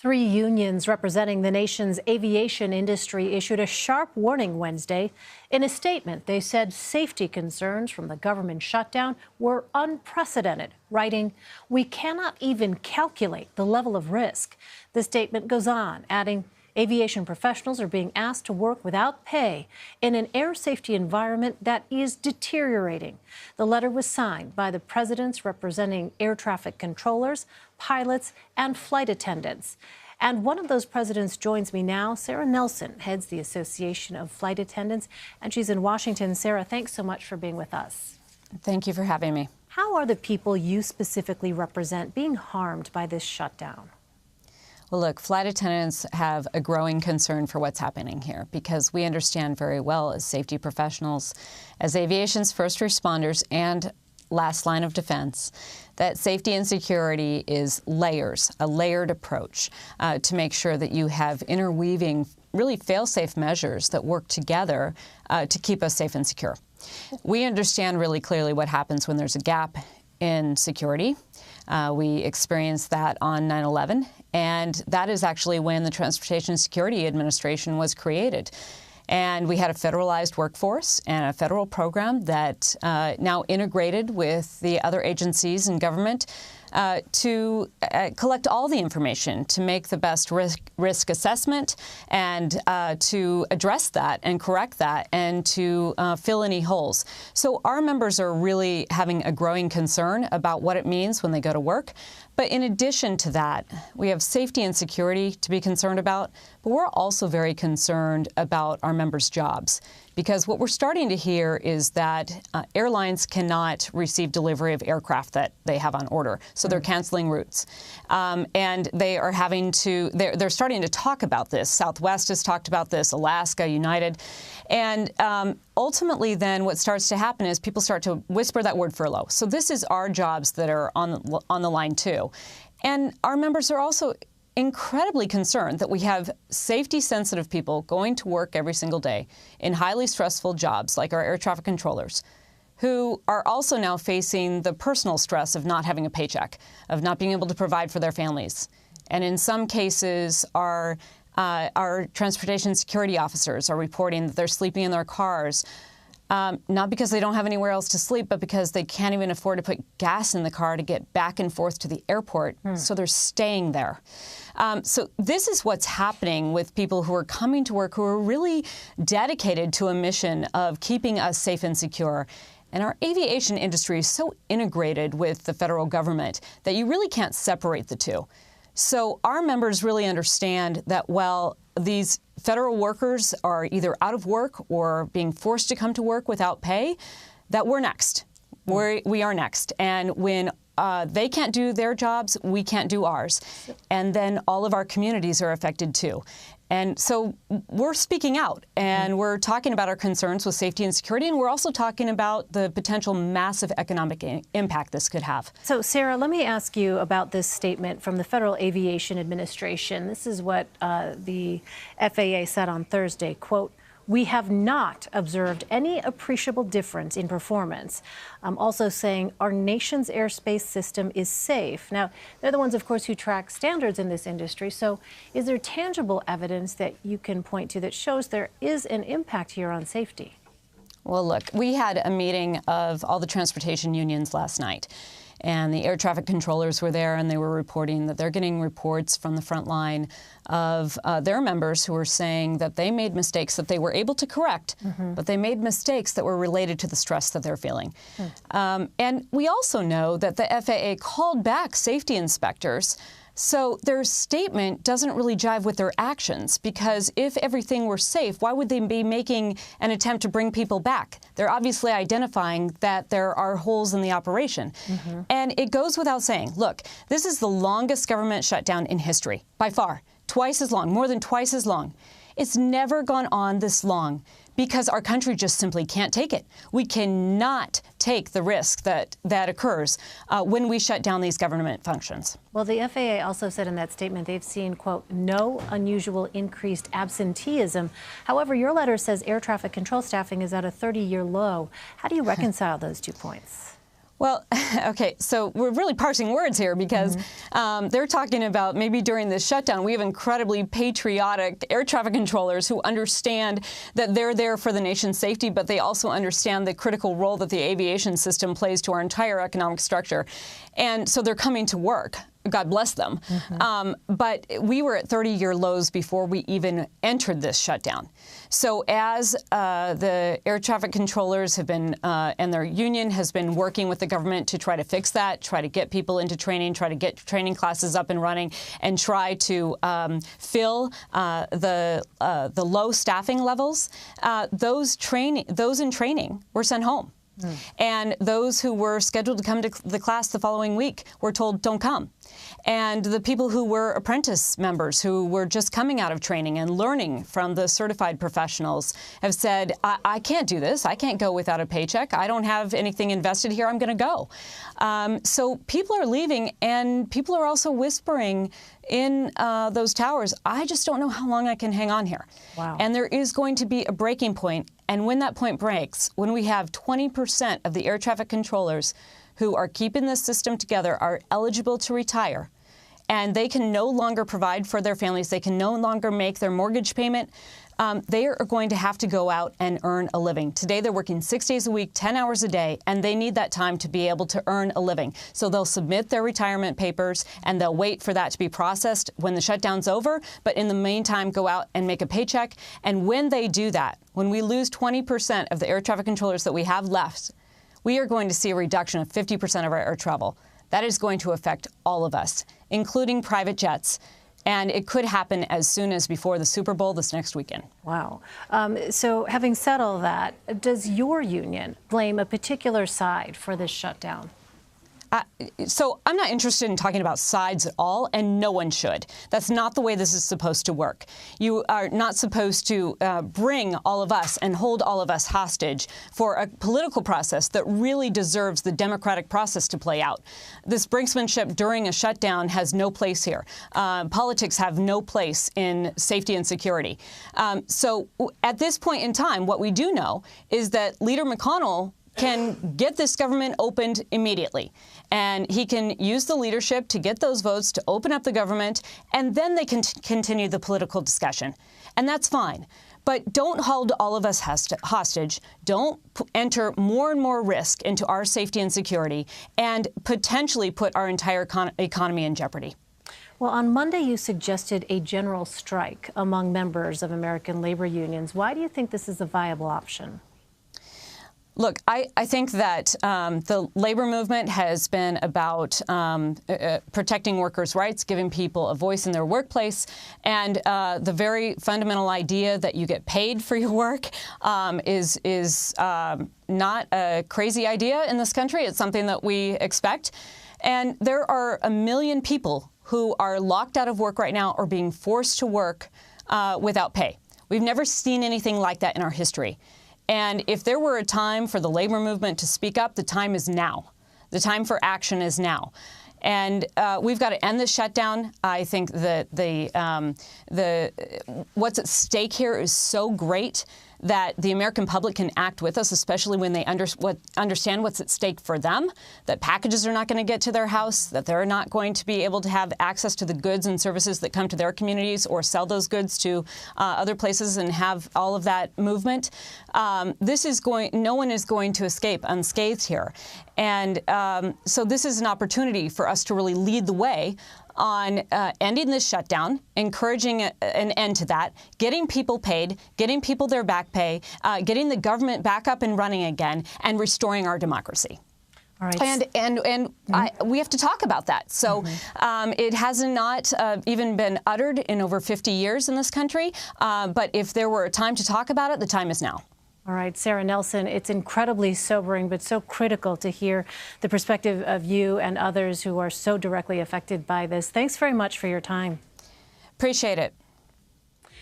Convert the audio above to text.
Three unions representing the nation's aviation industry issued a sharp warning Wednesday. In a statement, they said safety concerns from the government shutdown were unprecedented, writing, "We cannot even calculate the level of risk." The statement goes on, adding, aviation professionals are being asked to work without pay in an air safety environment that is deteriorating. The letter was signed by the presidents representing air traffic controllers, pilots, and flight attendants. And one of those presidents joins me now. Sara Nelson heads the Association of Flight Attendants, and she's in Washington. Sara, thanks so much for being with us. Thank you for having me. How are the people you specifically represent being harmed by this shutdown? Well, look, flight attendants have a growing concern for what's happening here because we understand very well as safety professionals, as aviation's first responders and last line of defense, that safety and security is layers, a layered approach to make sure that you have interweaving, really fail-safe measures that work together to keep us safe and secure. We understand really clearly what happens when there's a gap in security. We experienced that on 9/11, and that is actually when the Transportation Security Administration was created. And we had a federalized workforce and a federal program that now integrated with the other agencies in government to collect all the information to make the best risk assessment and to address that and correct that and to fill any holes. So our members are really having a growing concern about what it means when they go to work. But in addition to that, we have safety and security to be concerned about, but we're also very concerned about our members' jobs. Because what we're starting to hear is that airlines cannot receive delivery of aircraft that they have on order. So they're canceling routes. And they are having to, they're starting to talk about this. Southwest has talked about this, Alaska, United. And ultimately then what starts to happen is people start to whisper that word furlough. So this is our jobs that are on the line too. And our members are also incredibly concerned that we have safety-sensitive people going to work every single day in highly stressful jobs like our air traffic controllers, who are also now facing the personal stress of not having a paycheck, of not being able to provide for their families. And in some cases, our transportation security officers are reporting that they're sleeping in their cars, not because they don't have anywhere else to sleep, but because they can't even afford to put gas in the car to get back and forth to the airport, so they're staying there. So this is what's happening with people who are coming to work, who are really dedicated to a mission of keeping us safe and secure. And our aviation industry is so integrated with the federal government that you really can't separate the two. So our members really understand that while these federal workers are either out of work or being forced to come to work without pay, that we're next. We are next. And when they can't do their jobs, we can't do ours. And then all of our communities are affected too. And so we're speaking out, and we're talking about our concerns with safety and security, and we're also talking about the potential massive economic impact this could have. So, Sara, let me ask you about this statement from the Federal Aviation Administration. This is what the FAA said on Thursday, quote, "We have not observed any appreciable difference in performance." Also saying our nation's airspace system is safe. Now, they're the ones, of course, who track standards in this industry. So is there tangible evidence that you can point to that shows there is an impact here on safety? Well, look, we had a meeting of all the transportation unions last night. And the air traffic controllers were there, and they were reporting that they're getting reports from the front line of their members who are saying that they made mistakes that they were able to correct, but they made mistakes that were related to the stress that they're feeling. And we also know that the FAA called back safety inspectors. So their statement doesn't really jive with their actions, because if everything were safe, why would they be making an attempt to bring people back? They're obviously identifying that there are holes in the operation. And it goes without saying, look, this is the longest government shutdown in history, by far, twice as long, more than twice as long. It's never gone on this long because our country just simply can't take it. We cannot take the risk that occurs when we shut down these government functions. Well, the FAA also said in that statement they've seen, quote, "no unusual increased absenteeism." However, your letter says air traffic control staffing is at a 30-year low. How do you reconcile those 2 points? Well, okay, so we're really parsing words here because they're talking about maybe during this shutdown, we have incredibly patriotic air traffic controllers who understand that they're there for the nation's safety, but they also understand the critical role that the aviation system plays to our entire economic structure. And so they're coming to work. God bless them. But we were at 30-year lows before we even entered this shutdown. So as the air traffic controllers have been, and their union has been working with the government to try to fix that, try to get people into training, try to get training classes up and running, and try to fill the low staffing levels, those in training were sent home. And those who were scheduled to come to the class the following week were told, don't come. And the people who were apprentice members who were just coming out of training and learning from the certified professionals have said, I can't do this. I can't go without a paycheck. I don't have anything invested here. I'm going to go. So people are leaving, and people are also whispering in those towers, I just don't know how long I can hang on here. Wow. And there is going to be a breaking point. And when that point breaks, when we have 20% of the air traffic controllers who are keeping this system together are eligible to retire, and they can no longer provide for their families, they can no longer make their mortgage payment, they are going to have to go out and earn a living. Today they're working 6 days a week, 10 hours a day, and they need that time to be able to earn a living. So they'll submit their retirement papers, and they'll wait for that to be processed when the shutdown's over, but in the meantime go out and make a paycheck. And when they do that, when we lose 20% of the air traffic controllers that we have left, we are going to see a reduction of 50% of our air travel. That is going to affect all of us, including private jets. And it could happen as soon as before the Super Bowl this next weekend. Wow. So having said all that, does your union blame a particular side for this shutdown? So I'm not interested in talking about sides at all, and no one should. That's not the way this is supposed to work. You are not supposed to bring all of us and hold all of us hostage for a political process that really deserves the democratic process to play out. This brinksmanship during a shutdown has no place here. Politics have no place in safety and security. So at this point in time, what we do know is that Leader McConnell can get this government opened immediately. And he can use the leadership to get those votes to open up the government, and then they can continue the political discussion. And that's fine. But don't hold all of us hostage. Don't enter more and more risk into our safety and security, and potentially put our entire economy in jeopardy. Well, on Monday, you suggested a general strike among members of American labor unions. Why do you think this is a viable option? Look, I think that the labor movement has been about protecting workers' rights, giving people a voice in their workplace, and the very fundamental idea that you get paid for your work is not a crazy idea in this country. It's something that we expect. And there are 1 million people who are locked out of work right now or being forced to work without pay. We've never seen anything like that in our history. And if there were a time for the labor movement to speak up, the time is now. The time for action is now. And we've got to end this shutdown. I think that what's at stake here is so great that the American public can act with us, especially when they understand what's at stake for them, that packages are not going to get to their house, that they're not going to be able to have access to the goods and services that come to their communities or sell those goods to other places and have all of that movement. No one is going to escape unscathed here. And so this is an opportunity for us to really lead the way on ending this shutdown, encouraging an end to that, getting people paid, getting people their back pay, getting the government back up and running again, and restoring our democracy. All right. And we have to talk about that. So it has not even been uttered in over 50 years in this country. But if there were a time to talk about it, the time is now. All right, Sara Nelson, it's incredibly sobering, but so critical to hear the perspective of you and others who are so directly affected by this. Thanks very much for your time. Appreciate it.